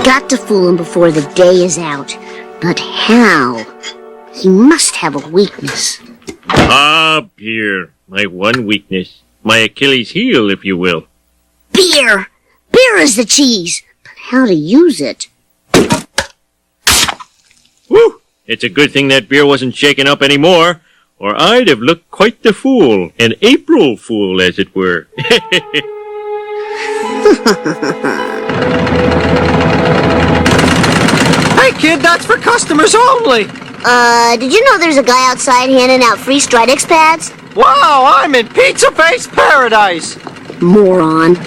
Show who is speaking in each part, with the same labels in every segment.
Speaker 1: got to fool him before the day is out. But how? He must have a weakness.
Speaker 2: Ah, beer. My one weakness. My Achilles heel, if you will.
Speaker 1: Beer! Beer is the cheese. But how to use it?
Speaker 2: Woo! It's a good thing that beer wasn't shaken up anymore, or I'd have looked quite the fool. An April fool, as it were.
Speaker 3: Hey kid, that's for customers only!
Speaker 1: Did you know there's a guy outside handing out free Stridex pads?
Speaker 3: Wow, I'm in Pizza Face Paradise!
Speaker 1: Moron.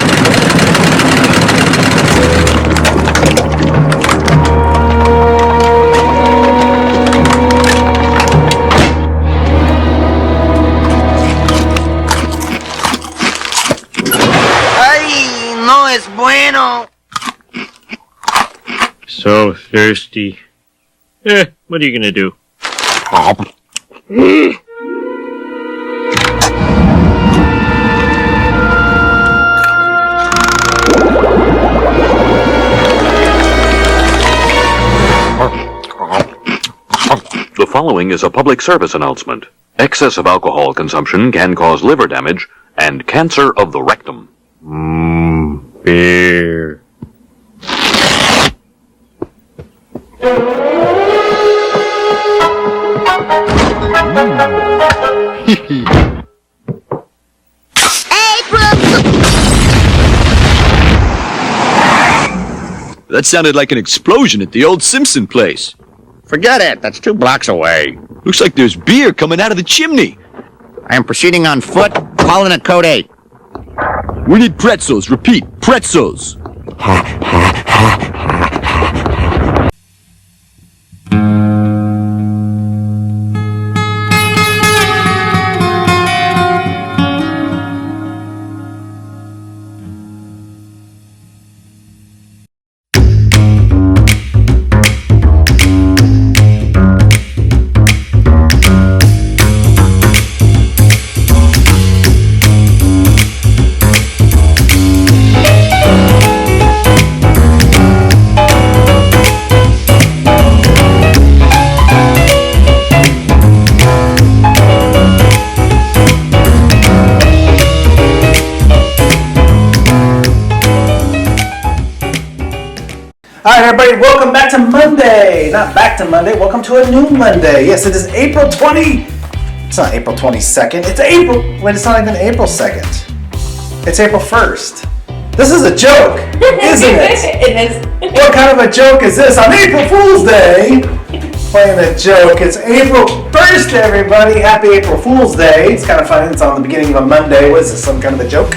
Speaker 4: Ay, no es bueno.
Speaker 2: So thirsty. What are you gonna do?
Speaker 5: The following is a public service announcement. Excessive alcohol consumption can cause liver damage and cancer of the rectum.
Speaker 2: Beer.
Speaker 6: That sounded like an explosion at the old Simpson place.
Speaker 7: Forget it. That's 2 blocks away.
Speaker 6: Looks like there's beer coming out of the chimney.
Speaker 7: I am proceeding on foot. Calling it code 8.
Speaker 6: We need pretzels. Repeat, pretzels.
Speaker 8: Alright everybody, welcome back to Monday. Not back to Monday, welcome to a new Monday. Yes, it is April 20... It's not April 22nd, it's April... Wait, it's not even April 2nd. It's April 1st. This is a joke, isn't it?
Speaker 9: It is.
Speaker 8: What kind of a joke is this on April Fool's Day? Playing a joke. It's April 1st, everybody. Happy April Fool's Day. It's kind of funny, it's on the beginning of a Monday. Was this some kind of a joke?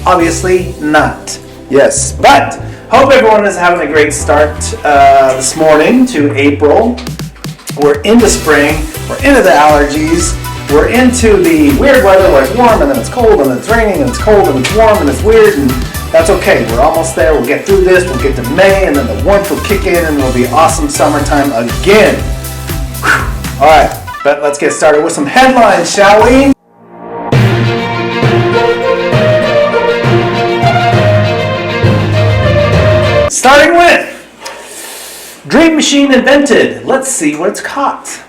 Speaker 8: Obviously not. Yes, but... Hope everyone is having a great start this morning to April. We're into spring, we're into the allergies, we're into the weird weather where it's warm and then it's cold and then it's raining and it's cold and it's warm and it's weird, and that's okay. We're almost there, we'll get through this, we'll get to May and then the warmth will kick in and it'll be awesome summertime again. Alright, but let's get started with some headlines, shall we? Starting with Dream Machine invented. Let's see what it's caught.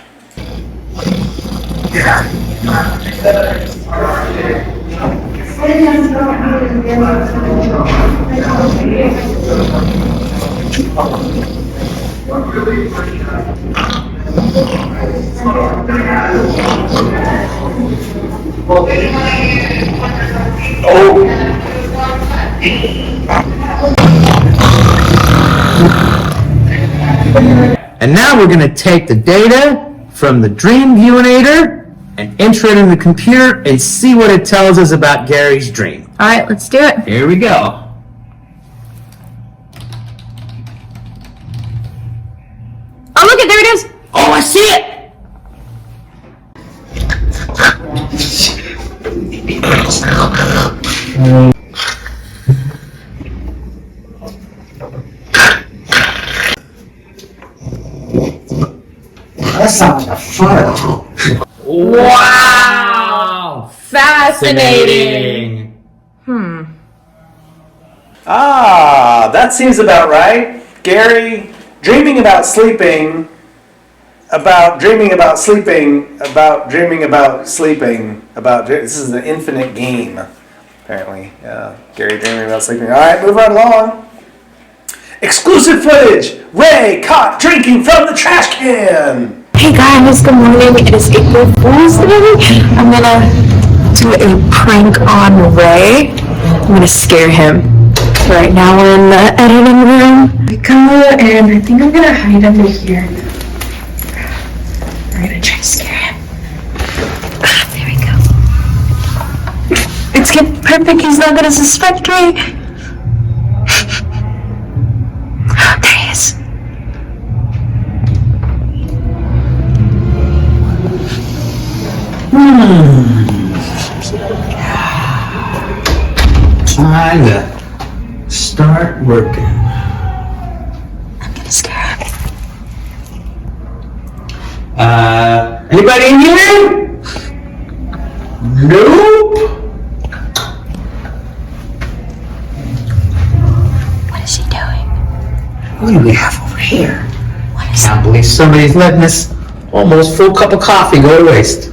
Speaker 10: And now we're going to take the data from the Dream Viewinator and enter it in the computer and see what it tells us about Gary's dream.
Speaker 9: All right, let's do it.
Speaker 10: Here we go.
Speaker 9: Oh, look it, there it is.
Speaker 10: Oh, I see it!
Speaker 8: That sounds like a fire.
Speaker 10: Wow!
Speaker 9: Fascinating.
Speaker 8: Ah, that seems about right. Gary dreaming about sleeping, this is an infinite game, apparently. Gary dreaming about sleeping. All right, move right along. Exclusive footage. Ray caught drinking from the trash can.
Speaker 9: Hey guys, good morning. It is April Fool's Day. I'm gonna do a prank on Ray. I'm gonna scare him. Right now we're in the editing room. We go, and I think I'm gonna hide under here. We're gonna try to scare him. There we go. It's getting perfect. He's not gonna suspect me. There he is.
Speaker 10: Time to start working.
Speaker 9: I'm gonna scare him.
Speaker 10: Anybody in here? Nope.
Speaker 9: What is he doing?
Speaker 10: What do we have over here?
Speaker 9: What is
Speaker 10: Can't believe somebody's letting this almost full cup of coffee go to waste.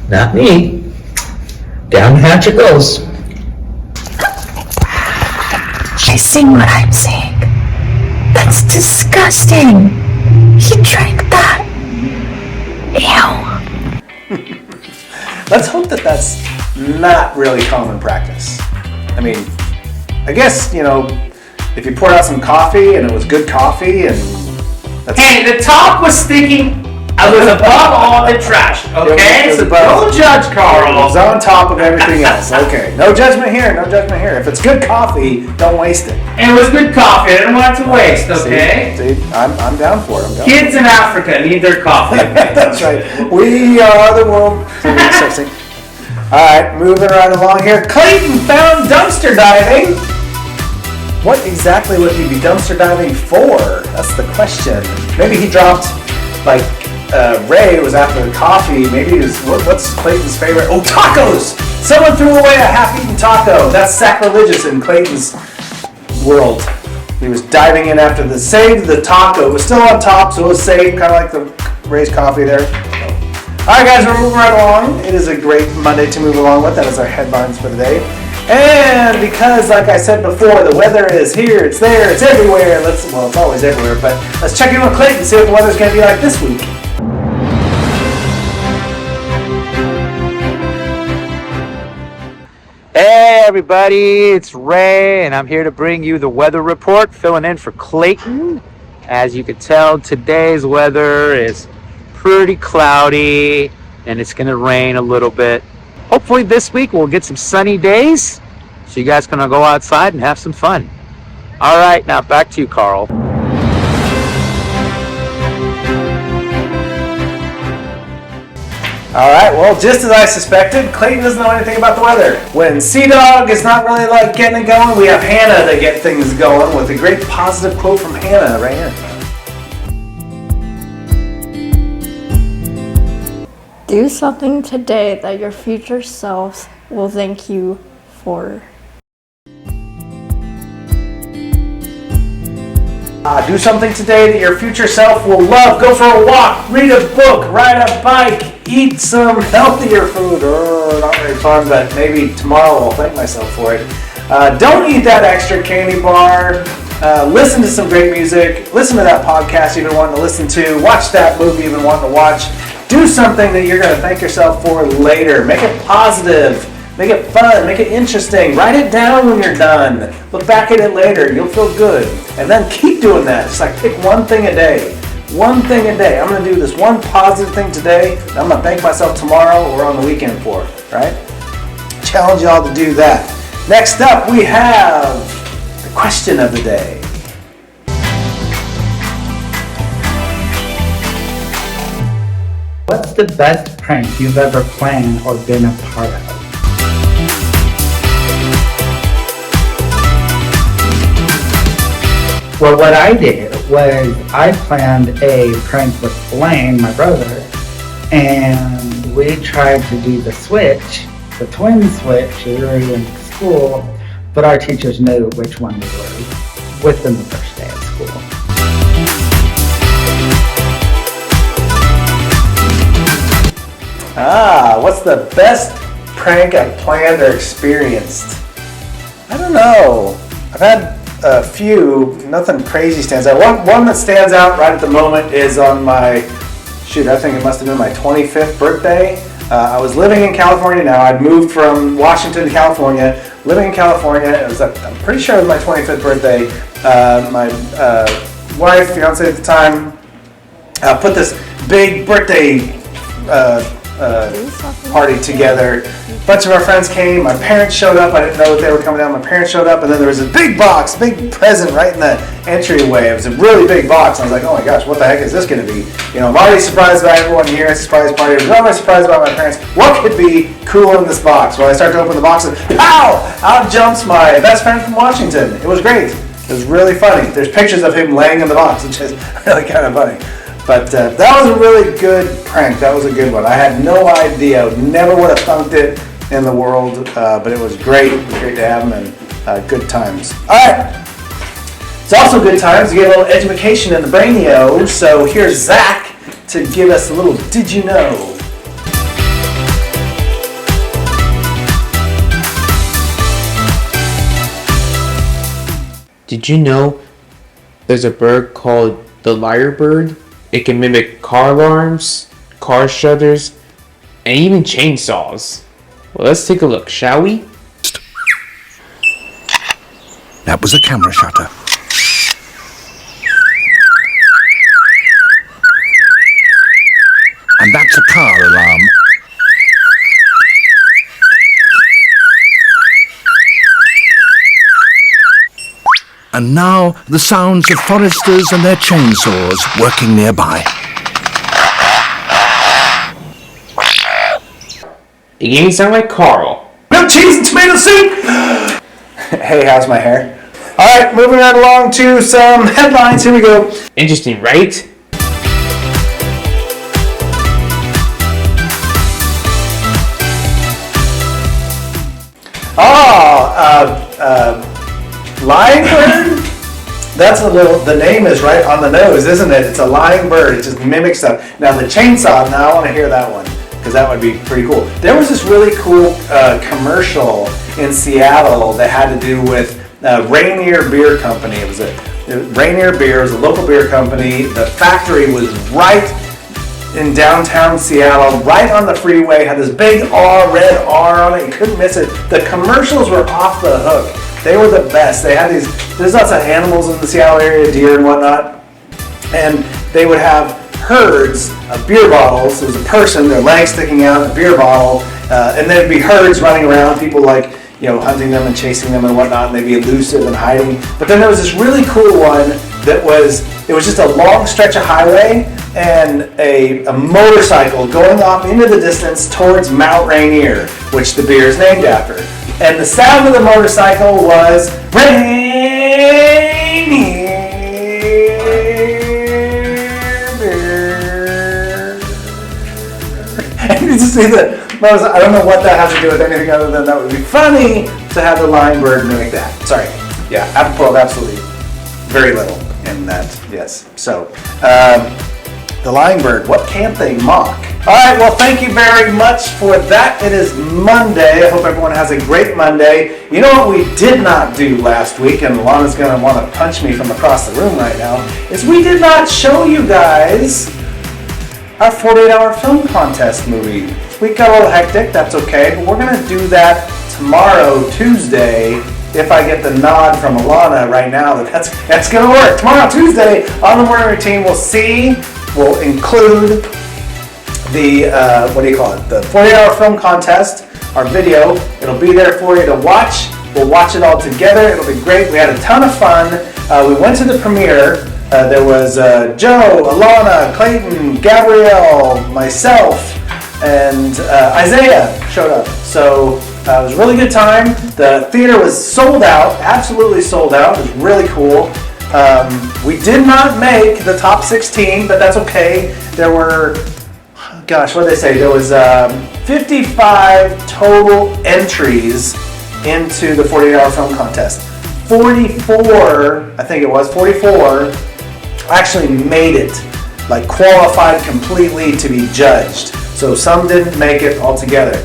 Speaker 10: Not me. Down the hatch it goes.
Speaker 9: I see what I'm seeing. That's disgusting. He drank that. Ew.
Speaker 8: Let's hope that that's not really common practice. I mean, I guess, if you poured out some coffee and it was good coffee and that's...
Speaker 10: Hey, the top was sticking. I was above all the trash, okay? So don't judge, Carl.
Speaker 8: It was on top of everything else. Okay, no judgment here, no judgment here. If it's good coffee, don't waste it.
Speaker 10: And it was good coffee. I didn't want it to waste, okay?
Speaker 8: See, I'm down for it.
Speaker 10: Kids in Africa need their coffee.
Speaker 8: That's right. We are the world. Sexy. All right, moving right along here. Clayton found dumpster diving. What exactly would he be dumpster diving for? That's the question. Maybe he dropped, Ray was after the coffee. Maybe what's Clayton's favorite? Oh, tacos! Someone threw away a half-eaten taco. That's sacrilegious in Clayton's world. He was diving in after saved the taco. It was still on top, so it was saved, kind of like the Ray's coffee there. All right, guys, we're moving right along. It is a great Monday to move along with. That is our headlines for today. And because, like I said before, the weather is here, it's there, it's everywhere. It's always everywhere, but let's check in with Clayton and see what the weather's going to be like this week.
Speaker 3: Hey everybody, it's Ray and I'm here to bring you the weather report, filling in for Clayton. As you can tell, today's weather is pretty cloudy and it's gonna rain a little bit. Hopefully this week we'll get some sunny days so you guys can go outside and have some fun. All right, now back to you, Carl.
Speaker 8: All right, well, just as I suspected, Clayton doesn't know anything about the weather. When Sea-Dog is not really getting it going, we have Hannah to get things going with a great positive quote from Hannah right here.
Speaker 11: Do something today that your future self will thank you for.
Speaker 8: Do something today that your future self will love. Go for a walk, read a book, ride a bike, eat some healthier food. Not very fun, but maybe tomorrow I'll thank myself for it. Don't eat that extra candy bar. Listen to some great music. Listen to that podcast you've been wanting to listen to. Watch that movie you've been wanting to watch. Do something that you're going to thank yourself for later. Make it positive. Make it fun. Make it interesting. Write it down when you're done. Look back at it later. You'll feel good. And then keep doing that. Just pick one thing a day. One thing a day. I'm going to do this one positive thing today. And I'm going to thank myself tomorrow or on the weekend for it. Right? Challenge y'all to do that. Next up, we have the question of the day.
Speaker 12: What's the best prank you've ever planned or been a part of? Well, what I did was I planned a prank with Blaine, my brother, and we tried to do the switch, the twin switch, we were in school, but our teachers knew which one we were. within the first day of school.
Speaker 8: What's the best prank I've planned or experienced? I don't know. I've had a few. Nothing crazy stands out. One that stands out right at the moment is on my, I think it must have been my 25th birthday. I was living in California now. I'd moved from Washington to California. Living in California, I'm pretty sure it was my 25th birthday. My wife, fiance at the time, put this big birthday party together. A bunch of our friends came. My parents showed up. I didn't know that they were coming down. My parents showed up, and then there was a big box, big present right in the entryway. It was a really big box. I was like, oh my gosh, what the heck is this going to be? You know, I'm already surprised by everyone here. It's a surprise party. I was already surprised by my parents. What could be cool in this box? Well, I start to open the box, and pow! Out jumps my best friend from Washington. It was great. It was really funny. There's pictures of him laying in the box, which is really kind of funny. But that was a really good prank. That was a good one. I had no idea. Never would have thunked it in the world, but it was great. It was great to have them, and good times. All right. It's also good times to get a little education in the brainio. So here's Zach to give us a little Did You Know?
Speaker 13: Did you know there's a bird called the lyrebird? It can mimic car alarms, car shutters, and even chainsaws. Well, let's take a look, shall we?
Speaker 14: That was a camera shutter. And that's a car alarm. And now the sounds of foresters and their chainsaws working nearby.
Speaker 13: It didn't sound like Carl.
Speaker 8: No cheese and tomato soup! Hey, how's my hair? Alright, moving right along to some headlines. Here we go.
Speaker 13: Interesting, right?
Speaker 8: Lying bird? That's the name is right on the nose, isn't it? It's a lying bird. It just mimics stuff. Now the chainsaw, now I want to hear that one, because that would be pretty cool. There was this really cool commercial in Seattle that had to do with Rainier Beer Company. It was Rainier Beer, it was a local beer company. The factory was right in downtown Seattle, right on the freeway, had this big red R on it. You couldn't miss it. The commercials were off the hook. They were the best. They had there's lots of animals in the Seattle area, deer and whatnot, and they would have herds of beer bottles. There was a person, their legs sticking out, a beer bottle, and there'd be herds running around, people hunting them and chasing them and whatnot, and they'd be elusive and hiding. But then there was this really cool one that was just a long stretch of highway and a motorcycle going off into the distance towards Mount Rainier, which the beer is named after. And the sound of the motorcycle was Rainier Beer. And you just see I don't know what that has to do with anything other than that would be funny to have the lying bird mimic that. Sorry. Yeah, apropos of absolutely very little in that, yes. So, the lying bird, what can't they mock? All right, well, thank you very much for that. It is Monday. I hope everyone has a great Monday. You know what we did not do last week, and Lana's going to want to punch me from across the room right now, is we did not show you guys our 48-hour film contest movie. We got a little hectic, that's okay, but we're going to do that tomorrow, Tuesday, if I get the nod from Alana right now that's going to work. Tomorrow, Tuesday, on the morning routine, we'll include the, the 48-hour film contest, our video. It'll be there for you to watch. We'll watch it all together. It'll be great. We had a ton of fun. We went to the premiere. There was Joe, Alana, Clayton, Gabrielle, myself, and Isaiah showed up. So it was a really good time. The theater was sold out, absolutely sold out. It was really cool. We did not make the top 16, but that's okay. There were, what did they say? There was 55 total entries into the 48-hour film contest. 44, I think it was, 44 actually made it, like qualified completely to be judged. So some didn't make it altogether.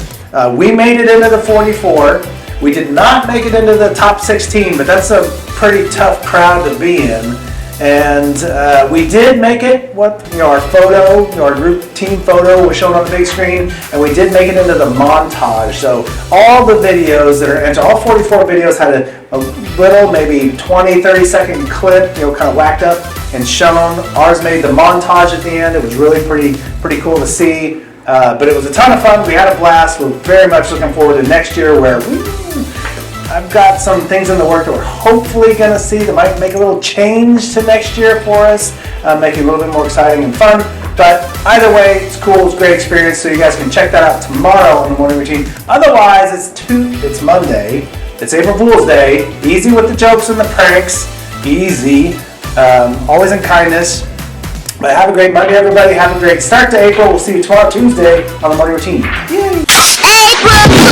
Speaker 8: We made it into the 44. We did not make it into the top 16, but that's a pretty tough crowd to be in. And we did make it. Our photo, our group team photo was shown on the big screen, and we did make it into the montage. So all the videos that are entered, all 44 videos had a little, maybe 20, 30-second clip, kind of whacked up and shown. Ours made the montage at the end. It was really pretty cool to see. But it was a ton of fun. We had a blast. We're very much looking forward to next year, where I've got some things in the work that we're hopefully going to see that might make a little change to next year for us, make it a little bit more exciting and fun. But either way, it's cool. It's a great experience. So you guys can check that out tomorrow on the morning routine. Otherwise, it's Monday. It's April Fool's Day. Easy with the jokes and the pranks. Easy. Always in kindness. But have a great Monday, everybody. Have a great start to April. We'll see you tomorrow, Tuesday, on the morning routine. Yay! April!